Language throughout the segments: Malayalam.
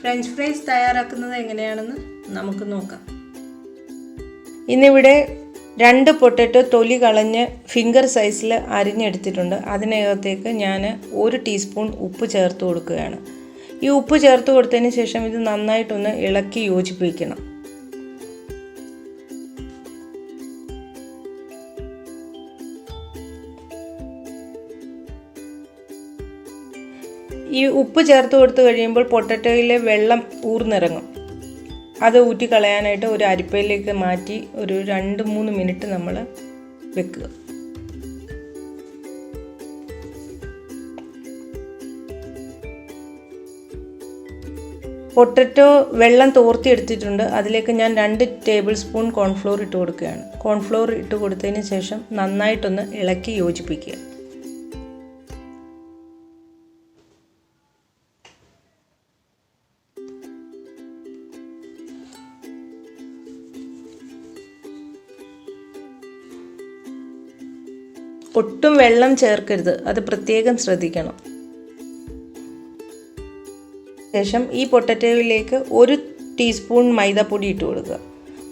ഫ്രഞ്ച് ഫ്രൈസ് തയ്യാറാക്കുന്നത് എങ്ങനെയാണെന്ന് നമുക്ക് നോക്കാം. ഇന്നിവിടെ 2 പൊട്ടറ്റോ തൊലി കളഞ്ഞ് ഫിംഗർ സൈസിൽ അരിഞ്ഞെടുത്തിട്ടുണ്ട്. അതിനകത്തേക്ക് ഞാൻ 1 ടീസ്പൂൺ ഉപ്പ് ചേർത്ത് കൊടുക്കുകയാണ്. ഈ ഉപ്പ് ചേർത്ത് കൊടുത്തതിന് ശേഷം ഇത് നന്നായിട്ടൊന്ന് ഇളക്കി യോജിപ്പിക്കണം. ഈ ഉപ്പ് ചേർത്ത് കൊടുത്ത് കഴിയുമ്പോൾ പൊട്ടറ്റോയിലെ വെള്ളം ഊർന്നിറങ്ങും. അത് ഊറ്റിക്കളയാനായിട്ട് ഒരു അരിപ്പയിലേക്ക് മാറ്റി ഒരു 2-3 മിനിറ്റ് നമ്മൾ വെക്കുക. പൊട്ടറ്റോ വെള്ളം തോർത്തിയെടുത്തിട്ടുണ്ട്. അതിലേക്ക് ഞാൻ 2 ടേബിൾ സ്പൂൺ കോൺഫ്ലോർ ഇട്ട് കൊടുക്കുകയാണ്. കോൺഫ്ലോർ ഇട്ട് കൊടുത്തതിന് ശേഷം നന്നായിട്ടൊന്ന് ഇളക്കി യോജിപ്പിക്കുക. ഒട്ടും വെള്ളം ചേർക്കരുത്, അത് പ്രത്യേകം ശ്രദ്ധിക്കണം. ശേഷം ഈ പൊട്ടറ്റോയിലേക്ക് 1 ടീസ്പൂൺ മൈദാപ്പൊടി ഇട്ട് കൊടുക്കുക.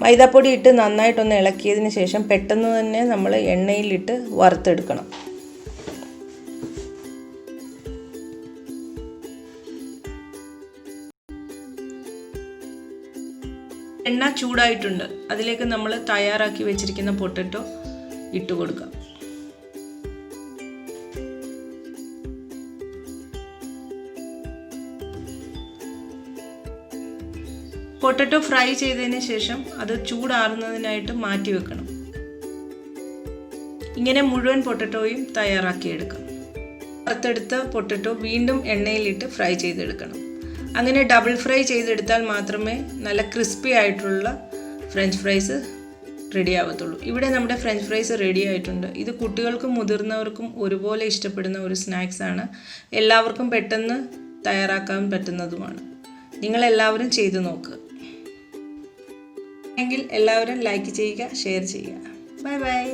മൈദാപ്പൊടി ഇട്ട് നന്നായിട്ടൊന്ന് ഇളക്കിയതിന് ശേഷം പെട്ടെന്ന് തന്നെ നമ്മൾ എണ്ണയിലിട്ട് വറുത്തെടുക്കണം. എണ്ണ ചൂടായിട്ടുണ്ട്. അതിലേക്ക് നമ്മൾ തയ്യാറാക്കി വെച്ചിരിക്കുന്ന പൊട്ടറ്റോ ഇട്ട് കൊടുക്കാം. പൊട്ടറ്റോ ഫ്രൈ ചെയ്തതിന് ശേഷം അത് ചൂടാറുന്നതിനായിട്ട് മാറ്റി വെക്കണം. ഇങ്ങനെ മുഴുവൻ പൊട്ടറ്റോയും തയ്യാറാക്കിയെടുക്കാം. വറുത്തെടുത്ത പൊട്ടറ്റോ വീണ്ടും എണ്ണയിലിട്ട് ഫ്രൈ ചെയ്തെടുക്കണം. അങ്ങനെ ഡബിൾ ഫ്രൈ ചെയ്തെടുത്താൽ മാത്രമേ നല്ല ക്രിസ്പി ആയിട്ടുള്ള ഫ്രഞ്ച് ഫ്രൈസ് റെഡി ആവത്തുള്ളൂ. ഇവിടെ നമ്മുടെ ഫ്രഞ്ച് ഫ്രൈസ് റെഡി ആയിട്ടുണ്ട്. ഇത് കുട്ടികൾക്കും മുതിർന്നവർക്കും ഒരുപോലെ ഇഷ്ടപ്പെടുന്ന ഒരു സ്നാക്സാണ്. എല്ലാവർക്കും പെട്ടെന്ന് തയ്യാറാക്കാൻ പറ്റുന്നതുമാണ്. നിങ്ങളെല്ലാവരും ചെയ്തു നോക്കുക. എങ്കിൽ എല്ലാവരും ലൈക്ക് ചെയ്യുക, ഷെയർ ചെയ്യുക. Bye bye.